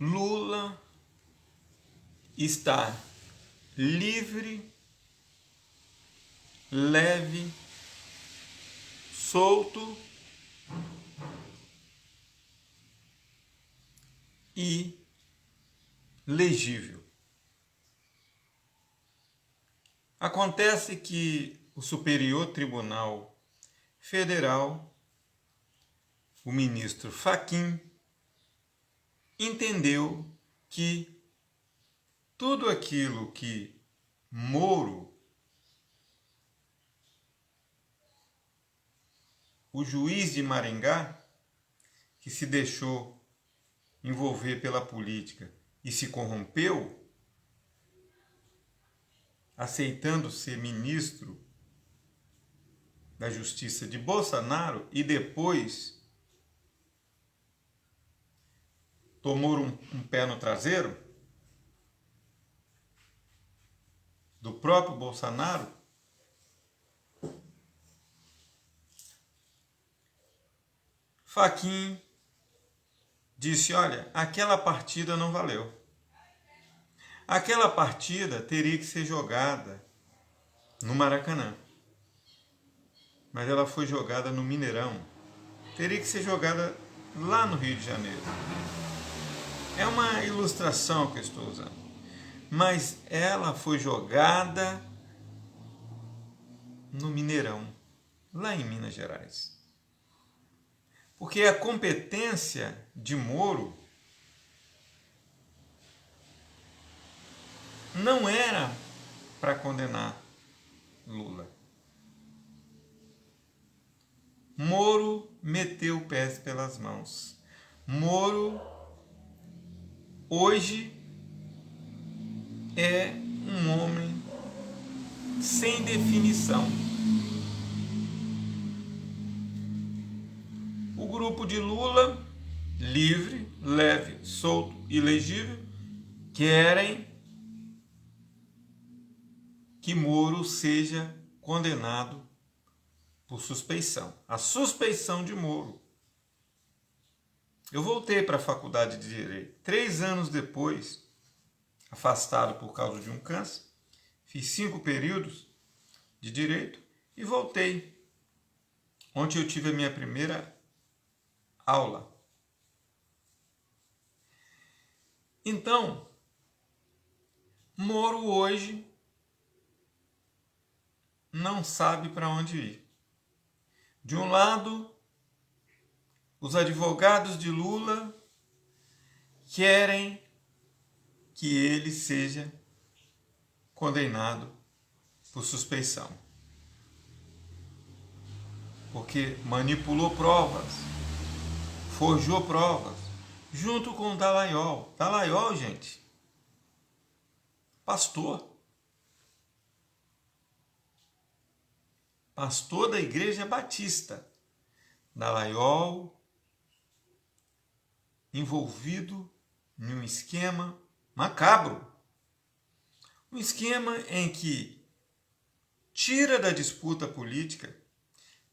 Lula está livre, leve, solto e legível. Acontece que o Superior Tribunal Federal, o ministro Fachin, entendeu que tudo aquilo que Moro, o juiz de Maringá, que se deixou envolver pela política e se corrompeu, aceitando ser ministro da Justiça de Bolsonaro e depois tomou um pé no traseiro do próprio Bolsonaro, Fachin disse: olha, aquela partida não valeu. Aquela partida teria que ser jogada no Maracanã. Mas ela foi jogada no Mineirão. Teria que ser jogada lá no Rio de Janeiro. É uma ilustração que eu estou usando. Mas ela foi jogada no Mineirão, lá em Minas Gerais. Porque a competência de Moro não era para condenar Lula. Moro meteu o pé pelas mãos. Moro hoje é um homem sem definição. O grupo de Lula, livre, leve, solto e legível, querem que Moro seja condenado por suspeição. A suspeição de Moro. Eu voltei para a faculdade de Direito 3 anos depois, afastado por causa de um câncer, fiz 5 períodos de Direito e voltei. Ontem eu tive a minha primeira aula. Então, Moro hoje não sabe para onde ir. De um lado, os advogados de Lula querem que ele seja condenado por suspeição, porque manipulou provas, forjou provas, junto com o Dallagnol. Dallagnol, gente, pastor da Igreja Batista. Dallagnol envolvido em um esquema macabro. Um esquema em que tira da disputa política,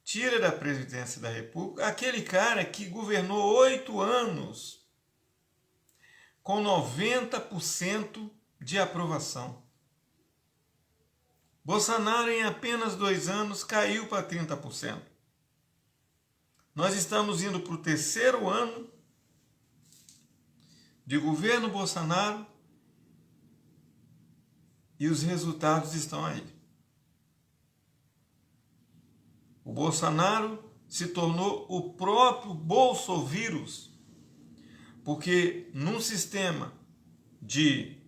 tira da presidência da República, aquele cara que governou 8 anos com 90% de aprovação. Bolsonaro, em apenas 2 anos, caiu para 30%. Nós estamos indo para o 3º ano de governo Bolsonaro e os resultados estão aí. O Bolsonaro se tornou o próprio bolsovírus, porque num sistema de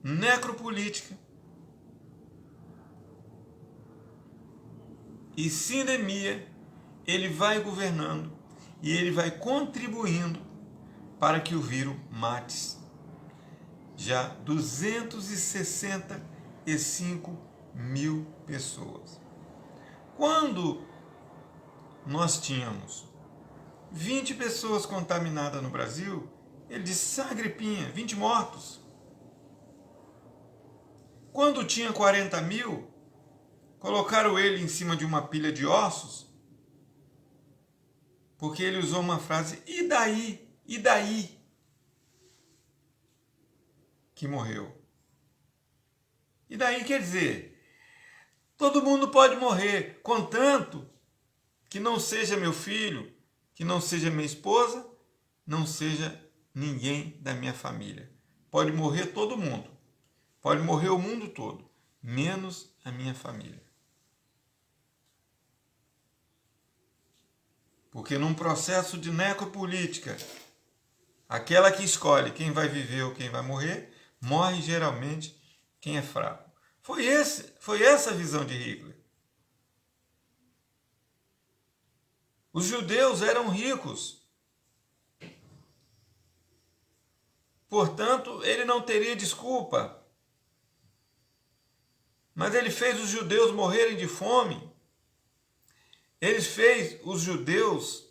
necropolítica e sindemia, ele vai governando e ele vai contribuindo para que o vírus mate já 265 mil pessoas. Quando nós tínhamos 20 pessoas contaminadas no Brasil, ele disse: ah, gripinha, 20 mortos. Quando tinha 40 mil, colocaram ele em cima de uma pilha de ossos, porque ele usou uma frase: e daí? E daí? que morreu. E daí quer dizer, todo mundo pode morrer, contanto que não seja meu filho, que não seja minha esposa, não seja ninguém da minha família. Pode morrer todo mundo, pode morrer o mundo todo, menos a minha família. Porque num processo de necropolítica, aquela que escolhe quem vai viver ou quem vai morrer, morre geralmente quem é fraco. Foi essa a visão de Hitler. Os judeus eram ricos. Portanto, ele não teria desculpa. Mas ele fez os judeus morrerem de fome. Ele fez os judeus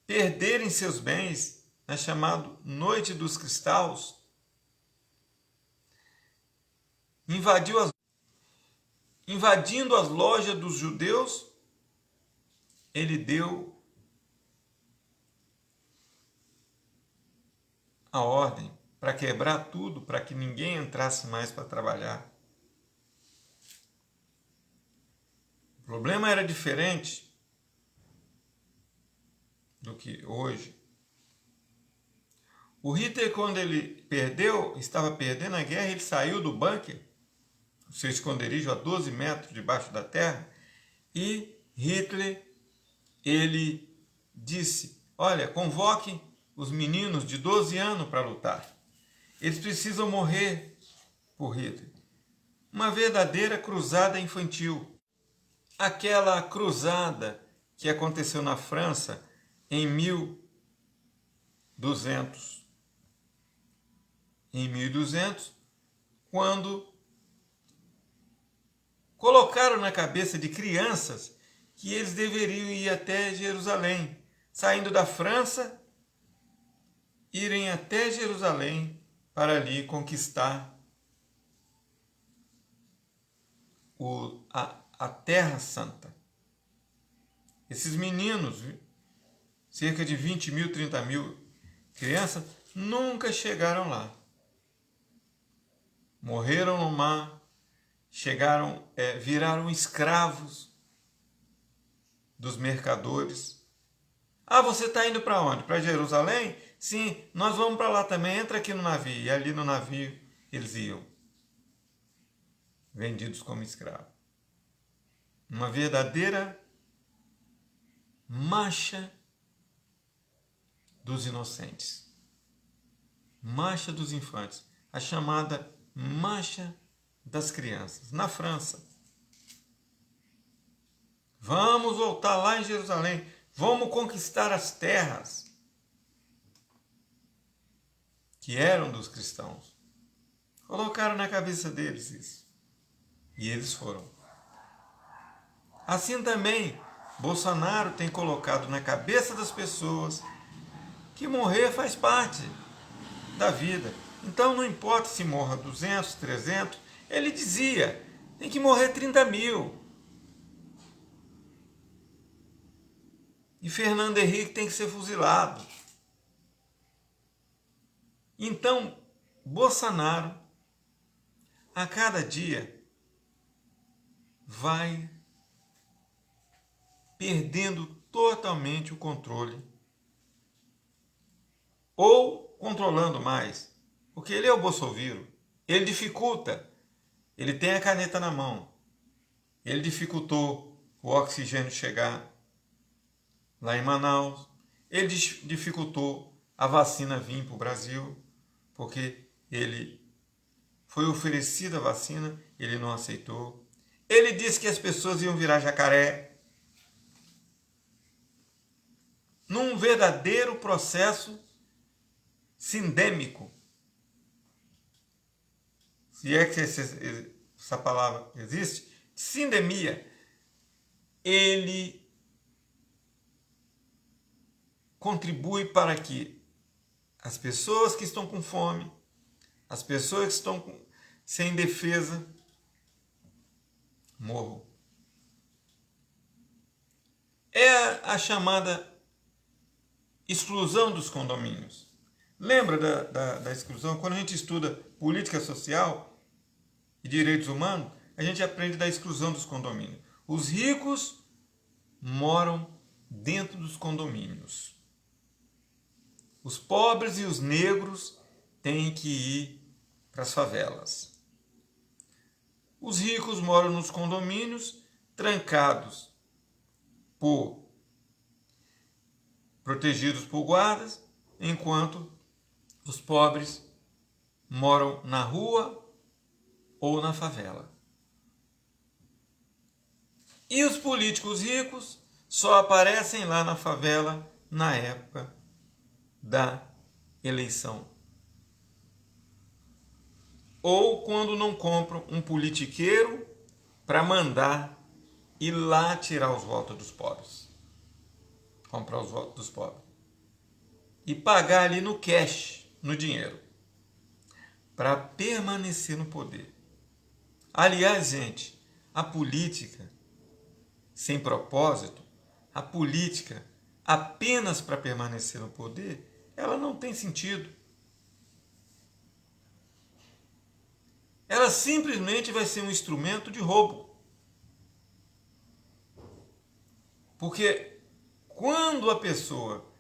perderem seus bens na chamada Noite dos Cristais. Invadindo as lojas dos judeus, ele deu a ordem para quebrar tudo, para que ninguém entrasse mais para trabalhar. O problema era diferente do que hoje. O Hitler, quando ele estava perdendo a guerra, ele saiu do bunker, seu esconderijo a 12 metros debaixo da terra, e Hitler, ele disse, olha, convoquem os meninos de 12 anos para lutar. Eles precisam morrer por Hitler. Uma verdadeira cruzada infantil. Aquela cruzada que aconteceu na França em 1200. Em 1200, quando colocaram na cabeça de crianças que eles deveriam ir até Jerusalém, saindo da França, irem até Jerusalém para ali conquistar a Terra Santa. Esses meninos, cerca de 20 mil, 30 mil crianças, nunca chegaram lá. Morreram no mar, viraram escravos dos mercadores. Ah, você está indo para onde? Para Jerusalém? Sim, nós vamos para lá também, entra aqui no navio. E ali no navio eles iam, vendidos como escravos. Uma verdadeira marcha dos inocentes. Marcha dos infantes. A chamada marcha das crianças. Na França. Vamos voltar lá em Jerusalém. Vamos conquistar as terras que eram dos cristãos. Colocaram na cabeça deles isso. E eles foram. Assim também, Bolsonaro tem colocado na cabeça das pessoas que morrer faz parte da vida. Então não importa se morra 200, 300, ele dizia, tem que morrer 30 mil. E Fernando Henrique tem que ser fuzilado. Então, Bolsonaro, a cada dia, vai perdendo totalmente o controle. Ou controlando mais. Porque ele é o Bolsonaro. Ele dificulta. Ele tem a caneta na mão. Ele dificultou o oxigênio chegar lá em Manaus. Ele dificultou a vacina vir para o Brasil. Porque ele foi oferecida a vacina, ele não aceitou. Ele disse que as pessoas iam virar jacaré. Num verdadeiro processo sindêmico. Se é que essa palavra existe, sindemia. Ele contribui para que as pessoas que estão com fome, as pessoas que estão sem defesa, morram. É a chamada exclusão dos condomínios. Lembra da exclusão? Quando a gente estuda política social e direitos humanos, a gente aprende da exclusão dos condomínios. Os ricos moram dentro dos condomínios. Os pobres e os negros têm que ir para as favelas. Os ricos moram nos condomínios, trancados protegidos por guardas, enquanto os pobres moram na rua ou na favela. E os políticos ricos só aparecem lá na favela na época da eleição. Ou quando não compram um politiqueiro para mandar ir lá tirar os votos dos pobres. Comprar os votos dos pobres. E pagar ali no cash, no dinheiro. Para permanecer no poder. Aliás, gente, a política sem propósito, a política apenas para permanecer no poder, ela não tem sentido. Ela simplesmente vai ser um instrumento de roubo. Porque quando a pessoa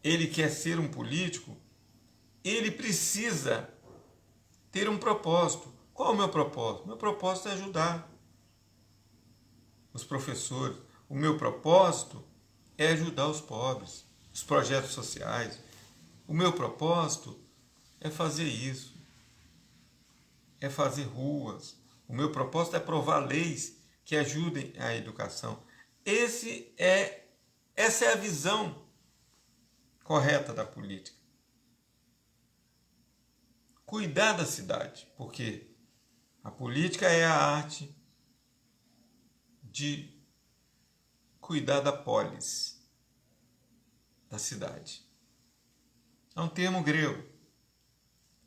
ele quer ser um político, ele precisa ter um propósito. Qual é o meu propósito? Meu propósito é ajudar os professores. O meu propósito é ajudar os pobres, os projetos sociais. O meu propósito é fazer isso, é fazer ruas. O meu propósito é aprovar leis que ajudem a educação. Essa é a visão correta da política. Cuidar da cidade, porque a política é a arte de cuidar da polis, da cidade. É um termo grego.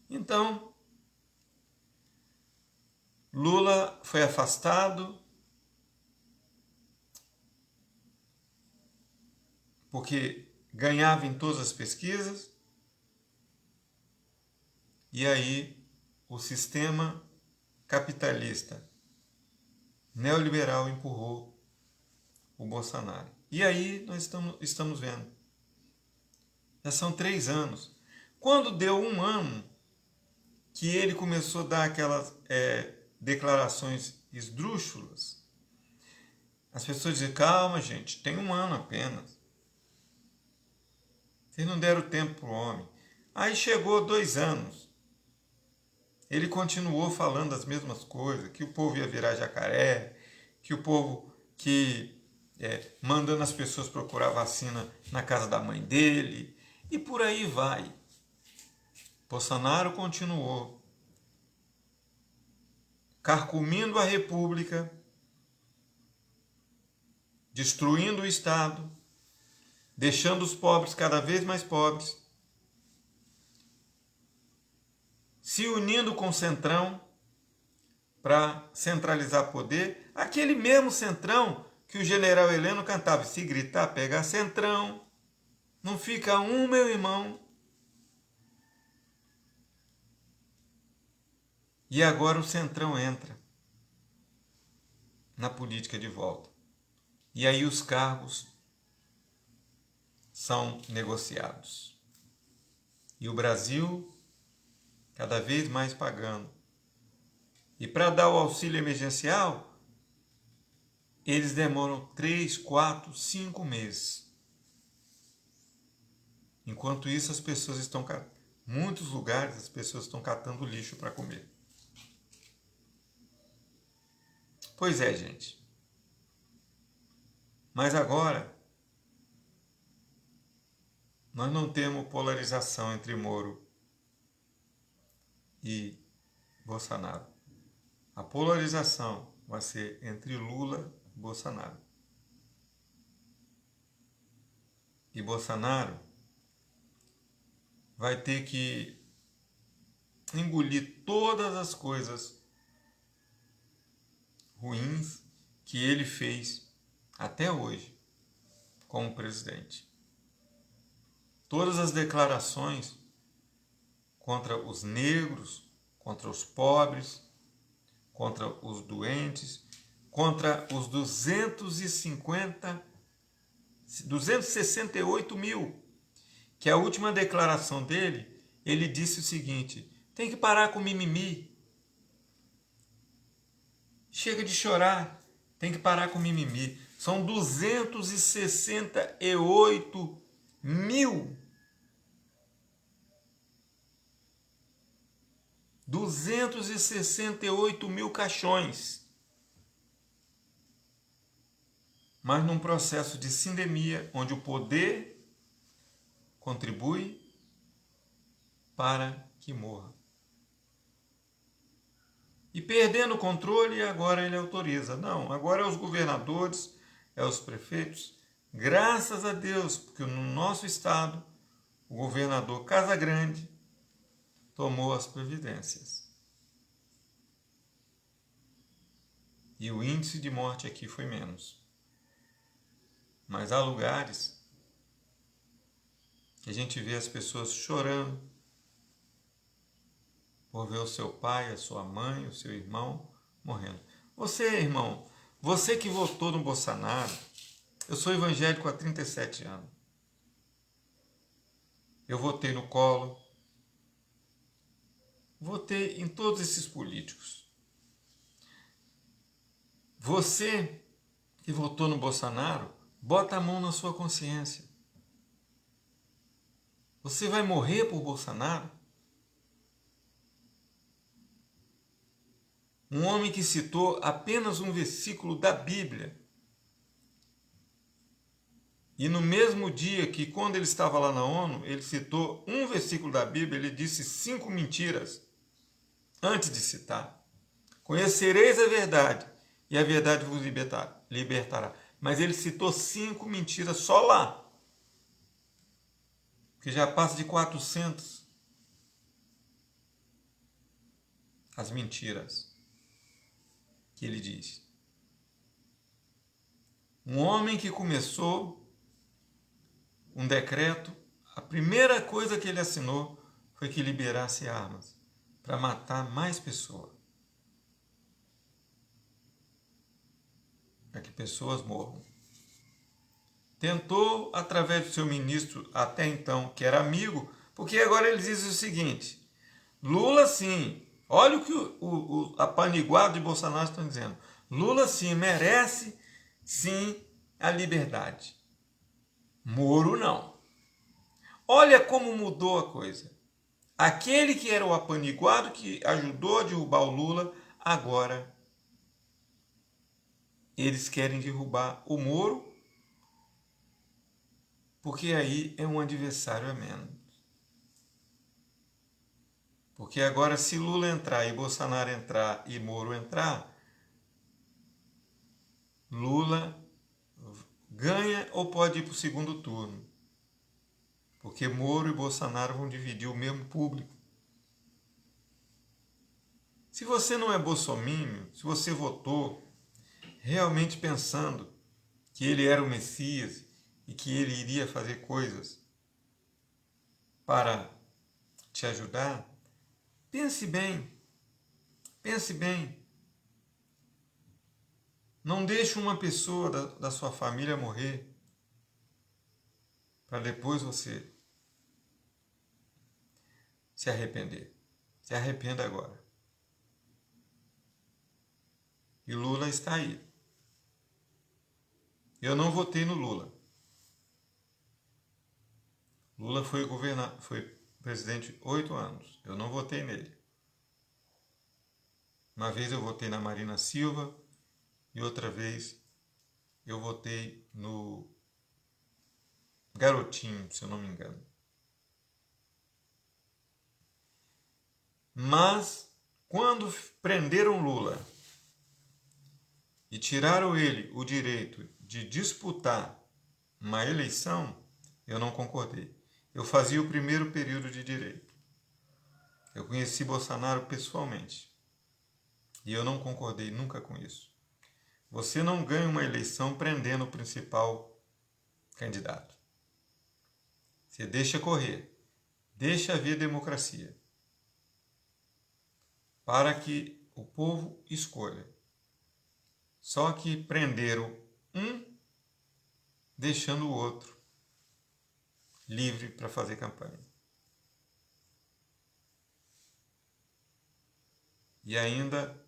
Então, Lula foi afastado porque ganhava em todas as pesquisas, e aí o sistema capitalista neoliberal empurrou o Bolsonaro. E aí nós estamos vendo. Já são 3 anos. Quando deu 1 ano que ele começou a dar aquelas declarações esdrúxulas, as pessoas dizem, calma gente, tem 1 ano apenas. Vocês não deram tempo para o homem. Aí chegou 2 anos. Ele continuou falando as mesmas coisas, que o povo ia virar jacaré, que o povo mandando as pessoas procurar vacina na casa da mãe dele, e por aí vai. Bolsonaro continuou carcomindo a República, destruindo o Estado, deixando os pobres cada vez mais pobres, se unindo com o Centrão para centralizar poder, aquele mesmo Centrão que o general Heleno cantava, se gritar, pegar Centrão, não fica um, meu irmão. E agora o Centrão entra na política de volta. E aí os cargos são negociados. E o Brasil cada vez mais pagando. E para dar o auxílio emergencial, eles demoram 3, 4, 5 meses. Enquanto isso, as pessoas estão... muitos lugares, as pessoas estão catando lixo para comer. Pois é, gente. Mas agora, nós não temos polarização entre Moro e Bolsonaro. A polarização vai ser entre Lula e Bolsonaro. E Bolsonaro vai ter que engolir todas as coisas ruins que ele fez até hoje como presidente. Todas as declarações contra os negros, contra os pobres, contra os doentes, contra os 268 mil, que a última declaração dele, ele disse o seguinte: tem que parar com mimimi. Chega de chorar, tem que parar com mimimi. São 268 mil. 268 mil caixões. Mas num processo de sindemia, onde o poder contribui para que morra. E perdendo o controle, agora ele autoriza. Não, agora é os governadores, é os prefeitos. Graças a Deus, porque no nosso estado, o governador Casagrande tomou as providências. E o índice de morte aqui foi menos. Mas há lugares que a gente vê as pessoas chorando por ver o seu pai, a sua mãe, o seu irmão morrendo. Você, irmão, você que votou no Bolsonaro, eu sou evangélico há 37 anos. Eu votei no Collor, votei em todos esses políticos. Você que votou no Bolsonaro, bota a mão na sua consciência. Você vai morrer por Bolsonaro? Um homem que citou apenas um versículo da Bíblia. E no mesmo dia que, quando ele estava lá na ONU, ele citou um versículo da Bíblia, ele disse 5 mentiras antes de citar. Conhecereis a verdade, e a verdade vos libertará. Mas ele citou 5 mentiras só lá, que já passa de 400 as mentiras que ele diz. Um homem que começou um decreto, a primeira coisa que ele assinou foi que liberasse armas para matar mais pessoas. Para que pessoas morram. Tentou, através do seu ministro, até então, que era amigo, porque agora ele diz o seguinte: Lula sim, olha o que a paniguada de Bolsonaro estão dizendo. Lula sim, merece sim a liberdade. Moro não. Olha como mudou a coisa. Aquele que era o apaniguado, que ajudou a derrubar o Lula, agora eles querem derrubar o Moro, porque aí é um adversário a menos. Porque agora, se Lula entrar e Bolsonaro entrar e Moro entrar, Lula ganha ou pode ir para o segundo turno. Porque Moro e Bolsonaro vão dividir o mesmo público. Se você não é bolsominion, se você votou realmente pensando que ele era o Messias e que ele iria fazer coisas para te ajudar, pense bem. Pense bem. Não deixe uma pessoa da sua família morrer para depois você se arrepender. Se arrependa agora. E Lula está aí. Eu não votei no Lula. Lula foi presidente 8 anos. Eu não votei nele. Uma vez eu votei na Marina Silva e outra vez eu votei no Garotinho, se eu não me engano. Mas quando prenderam Lula e tiraram ele o direito de disputar uma eleição, eu não concordei. Eu fazia o primeiro período de direito. Eu conheci Bolsonaro pessoalmente. E eu não concordei nunca com isso. Você não ganha uma eleição prendendo o principal candidato. Você deixa correr. Deixa haver democracia. para que o povo escolha. Só que prenderam um, deixando o outro livre para fazer campanha. E ainda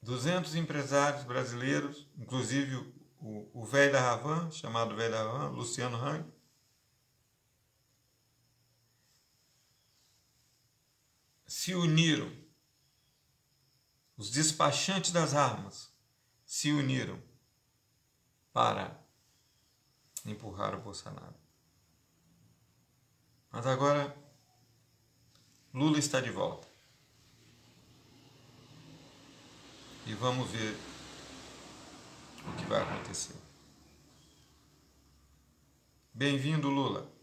200 empresários brasileiros, inclusive o velho da Havan, chamado velho da Havan, Luciano Hang, se uniram. Os despachantes das armas se uniram para empurrar o Bolsonaro. Mas agora Lula está de volta. E vamos ver o que vai acontecer. Bem-vindo, Lula.